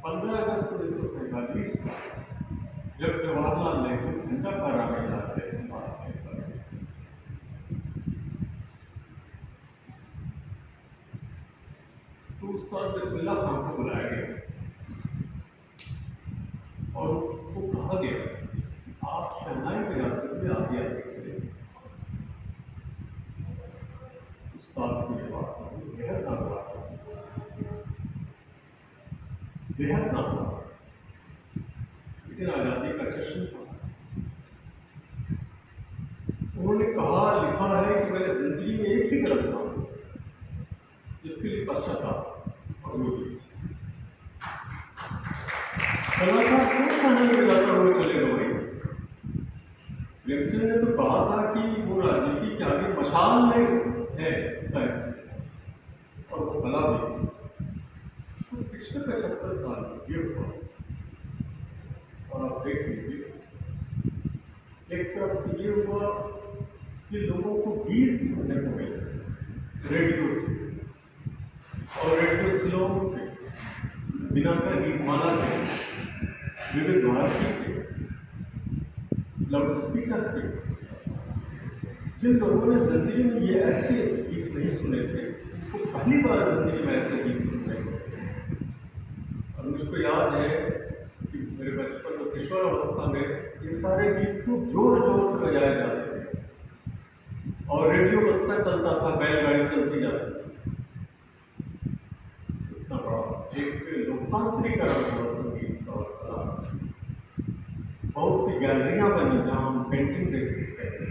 15 अगस्त 1947 जब जवाहरलाल नेहरू झंडा फहराने जाते थे भारत पर, तो उस पर बिस्मिल्लाह खान को बुलाया गया और उसको कहा गया आप शहनाई बजाते हुए आगे आगे चले। उस बात की जवाब बेहद नाम, लेकिन आजादी का जश्न था। उन्होंने कहा लिखा है कि मैंने जिंदगी में एक ही कदम था जिसके लिए पश्चाताप और कलाकार क्यों शहनाई बजाता हुए चले गए। प्रेमचंद ने तो कहा था कि वो राजनीति के आगे मशाल में है शायद, और वो कला भी। तो पिछले 75 साल ये हुआ और आप देख लीजिए, एक तरफ तो ये हुआ कि लोगों को गीत सुनने को मिले रेडियो से, और रेडियो स्लोन से, दिनाकर गीतमाला के, विविध भारती के लाउड स्पीकर से। जिन लोगों ने जिंदगी में ये ऐसे गीत नहीं सुने थे, वो पहली बार जिंदगी में ऐसे गीत सुन रहे थे। और मुझको याद है कि मेरे बचपन में किशोर अवस्था में ये सारे गीत खूब जोर जोर से बजाए जाते थे, और रेडियो बजता चलता था, बैलगाड़ी चलती जाती थी। इतना बड़ा एक लोकतांत्रिकरण हुआ संगीत और कला। बहुत सी गैलरियां बनी जहां हम पेंटिंग देख सकते हैं।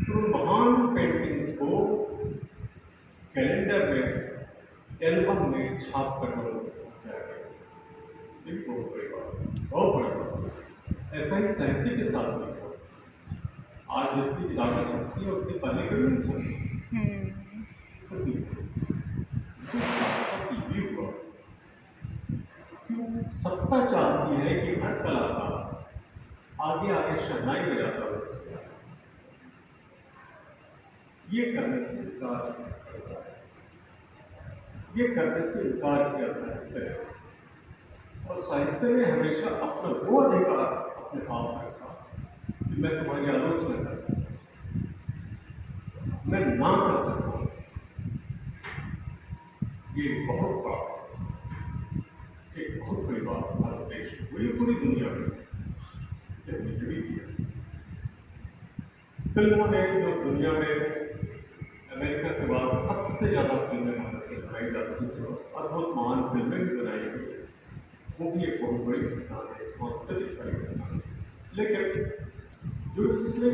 तो महान पेंटिंग्स को कैलेंडर में, एल्बम में छाप कर बहुत बड़ी बात, बहुत बड़ी बात। ऐसा ही साहित्य के साथ भी था। आज जितनी किताबें छपती है उतनी पहले कभी नहीं छपती। सभी हुआ क्यों सत्ता चाहती है कि हर कलाकार आगे आगे शहनाई बजाता हो। ये करने से इनकार करता है, ये करने से इनकार किया साहित्य है। और साहित्य ने हमेशा अपना वो अधिकार अपने पास रखा कि मैं तुम्हारी आलोचना कर सकता हूं, मैं ना कर सकता हूं। ये बहुत बड़ी बात भारत देश में हुई, पूरी दुनिया में फिल्मों ने जो दुनिया में अमेरिका के बाद सबसे ज्यादा फिल्में बनाई जाती थी, अद्भुत महान फिल्में भी बनाई गई, वो भी एक बहुत बड़ी घटना है, सांस्कृतिक परिवर्तन है। लेकिन जो इसमें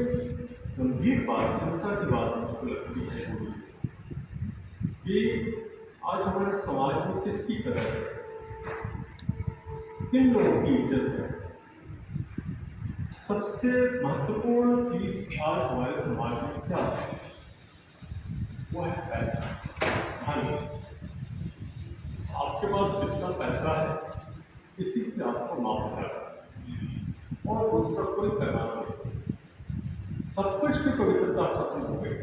गंभीर बात, चिंता की बात मुझको लगती है वो कि आज हमारे समाज में किसकी कदर है, किन लोगों की इज्जत है। सबसे महत्वपूर्ण चीज आज हमारे समाज में क्या है, वो है पैसा, धन। आपके पास कितना पैसा है इसी से आपको माप जाएगा, और दूसरा कोई पैमाना नहीं। सब कुछ की पवित्रता खत्म हो गई।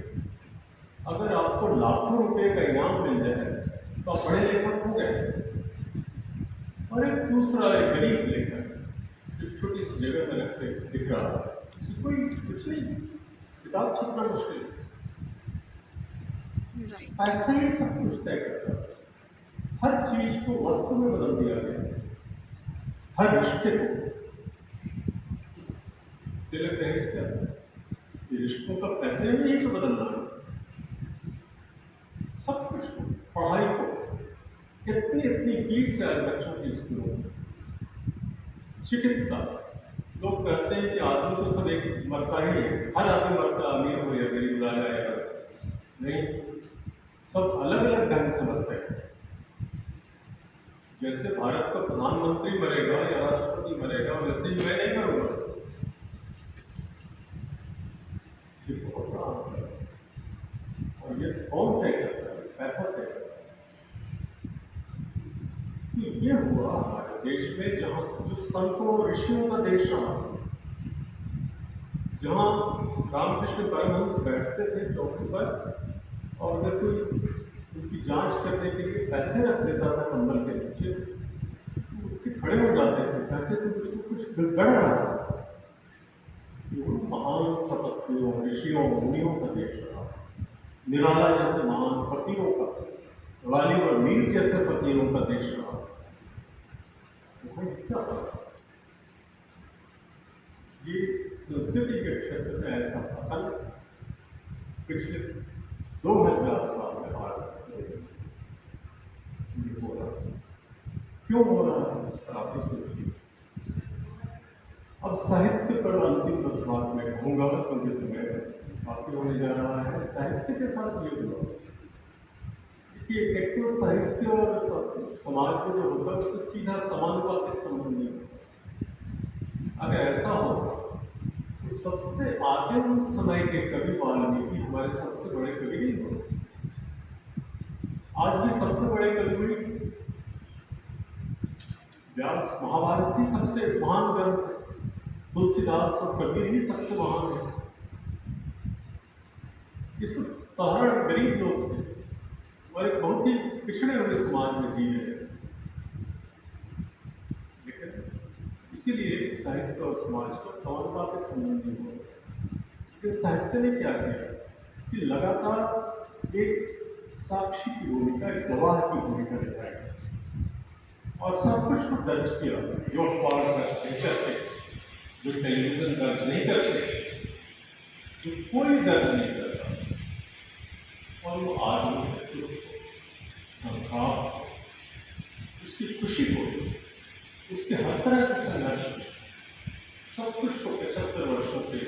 अगर आपको लाखों रुपए का इनाम मिल जाए तो आप बड़े लेखक हो गए, और एक दूसरा एक गरीब लेखक छोटी सी जगह में रखते दिख रहा है, कोई कुछ नहीं, किताब छपना मुश्किल है। ऐसा ही सब कुछ तय करता है। हर चीज को वस्तु में बदल दिया गया, हर रिश्ते को। तिलक रहे क्या, ये रिश्तों का पैसे में ही तो बदलना है। सब कुछ को, पढ़ाई को, इतनी फीस है बच्चों की स्कूलों में। चिकित्सा, लोग कहते हैं कि आदमी तो सब एक मरता ही है, हर आदमी मरता, अमीर हो या गरीब, राजा या नहीं, सब अलग अलग ढंग से मरते हैं। जैसे भारत का प्रधानमंत्री मरेगा या राष्ट्रपति मरेगा, वैसे ही मैं नहीं मरूंगा। ये बहुत बड़ा अंतर है, और ये कौन तय करता है, पैसा तय करता है। ये हुआ हमारे देश में, जहां जो संतों और ऋषियों का देश रहा, जहां रामकृष्ण परमहंस बैठते थे चौकी पर, और अगर कोई उसकी जांच करने के लिए पैसे रख देता था कंबल के नीचे, उसके खड़े हो जाते थे, कहते थे कुछ गड़ रहा है। वो महान तपस्वियों, ऋषियों, मुनियों का देश रहा। निराला जैसे महान फकीरों का, वाली और मीर जैसे फकीरों का देश रहा। वहां क्या था? ये संस्कृति के क्षेत्र में ऐसा पतन पिछले 2000 साल में भारत में हो रहा है। क्यों हो रहा है इसका आप ही सोचिए। अब साहित्य पर अंतिम प्रश्नार्थ में कहूंगा, क्योंकि समय काफी होने जा रहा है। साहित्य के साथ ये हुआ कि एक तो साहित्य और समाज में जो होता है उसका सीधा समानुपातिक संबंध नहीं होता। अगर ऐसा होता तो सबसे आदिम समय के कवि वाल्मीकि हमारे सबसे बड़े कवि नहीं होते। आज भी सबसे बड़े कवि व्यास, महाभारत भी सबसे महान ग्रंथ है। तुलसीदास और कबीर ही सबसे महान है। इस साधारण गरीब लोग थे और एक बहुत ही पिछड़े हुए समाज में जी रहे थे। लेकिन इसीलिए साहित्य और समाज का समानुपातिक संबंध नहीं हुआ। लेकिन साहित्य ने क्या किया कि लगातार एक साक्षी की भूमिका, एक गवाह की भूमिका निभाई और सब कुछ को दर्ज किया। जो अखबार दर्ज नहीं करते, जो टेलीविजन दर्ज नहीं करते, जो कोई दर्ज नहीं करता, और वो आदमी के संघार, उसकी खुशी को, उसके हर तरह के संघर्ष को, सब कुछ को 75 वर्षों के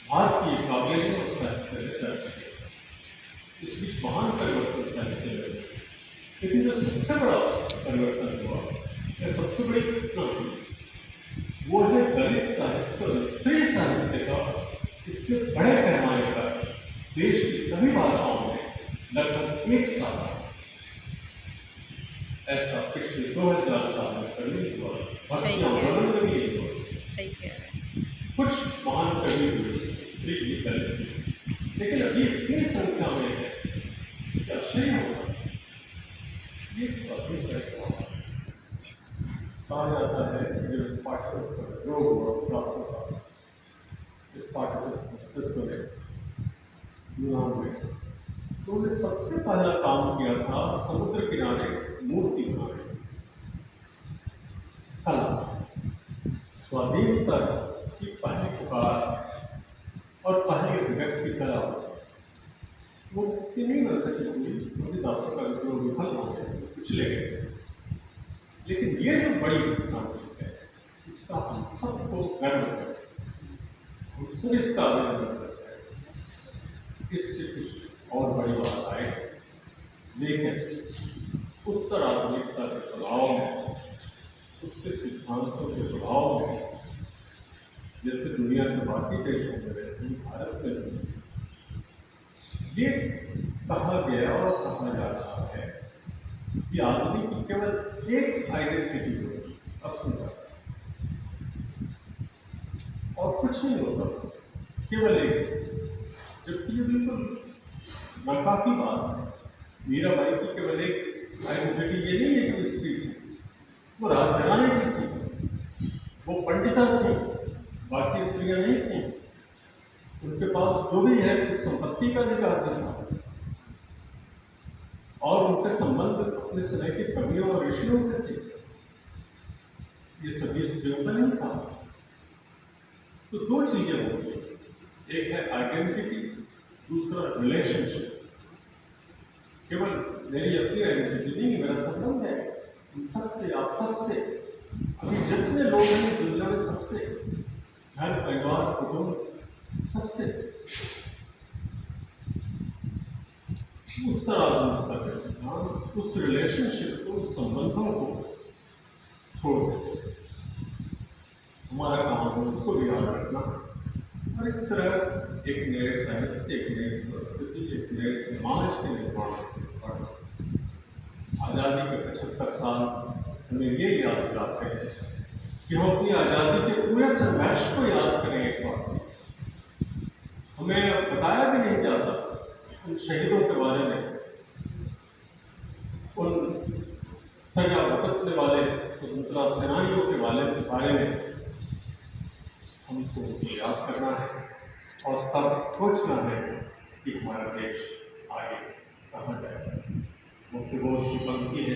भारतीय काव्य और साहित्य ने दर्ज किया। इस बीच महान परिवर्तन साहित्य में, लेकिन जो सबसे बड़ा परिवर्तन हुआ या सबसे बड़ी घटना हुई वो है दलित साहित्य और स्त्री साहित्य का इतने बड़े पैमाने पर देश की सभी भाषाओं में लगभग एक साथ ऐसा पिछले 2000 साल में कभी हुआ। भक्ति आंदोलन में भी नहीं हुआ। सही कह रहे हैं। कुछ महान कवि हुए, स्त्री भी, दलित भी, लेकिन अभी इतनी संख्या में है कि आश्चर्य होगा। ये स्वाधीन कार्यक्रम कहा जाता है कि जो स्पार्टकस का विद्रोह हुआ दासों का, स्पार्टकस नेतृत्व ने यूनान में, तो उन्हें सबसे पहला काम किया था समुद्र किनारे मूर्ति बनाने, कला, स्वाधीनता की पहली पुकार और पहली अभिव्यक्ति कला। वो मुक्ति नहीं बन सकी पूरी, क्योंकि दासों का विद्रोह विफल हो गया, पिछले गए। लेकिन ये जो बड़ी घटना हुई है, इसका हम सबको गर्व है, हम सब इसका अभिनंदन करते हैं। इससे कुछ और बड़ी बात आए, लेकिन उत्तर आधुनिकता के प्रभाव में, उसके सिद्धांतों के प्रभाव में, जैसे दुनिया के बाकी देशों में वैसे ही भारत में ये कहा गया और कहा जा रहा है कि आदमी की केवल एक आइडेंटिटी होगी, अस्मिता, और कुछ नहीं होता, केवल एक। जबकि ये बिल्कुल नाकाफी बात है। मीराबाई की केवल एक आइडेंटिटी ये नहीं है कि वो स्त्री थी, वो राजघराने की थी, वो पंडिता थी, बाकी स्त्रियां नहीं थी। उनके पास जो भी है कुछ संपत्ति का अधिकार नहीं था, और उनके संबंध अपने समय के कवियों और ऋषियों से थे। ये सभी स्त्रियों का नहीं था। तो दो चीजें होती हैं, एक है आइडेंटिटी, दूसरा रिलेशनशिप। केवल मेरी अपनी आइडेंटिटी नहीं, मेरा संबंध है इन सबसे, आप सबसे। अभी जितने लोग हैं इस दुनिया में, सबसे, घर परिवार कुटुंब सबसे। उत्तर आधुनिकता के सिद्धांत उस रिलेशनशिप को, उस संबंधों को छोड़ देते। हमारा काम है उसको भी याद रखना, और इस तरह एक नए साहित्य, एक नई संस्कृति, एक नए समाज के निर्माण पर आज़ादी के 75 साल हमें ये याद दिलाते हैं कि हम अपनी आज़ादी के पूरे संघर्ष को याद करें। एक बार हमें बताया भी नहीं जाता उन शहीदों के बारे में सजा भुगतने वाले स्वतंत्रता सेनानियों के बारे में हमको याद करना है और तब सोचना है कि हमारा देश आगे कहाँ जाएगा। मुख्य बोध की पंक्ति है,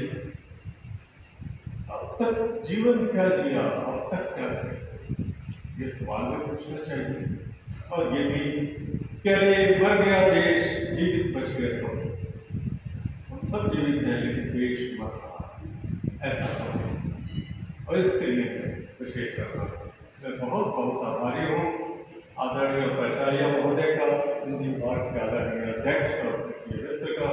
अब तक जीवन क्या जिया, अब तक क्या किया, ये सवाल में पूछना चाहिए। और ये भी क्या रे मर गया देश, जीवित बच गए तो। हम सब जीवित हैं लेकिन देश मर रहा है, ऐसा तो और इसके लिए मैं सचेत करना मैं बहुत बहुत आभारी हूँ आदरणीय प्राचार्य महोदय का, हिंदी विभाग के आदरणीय अध्यक्ष और मित्र का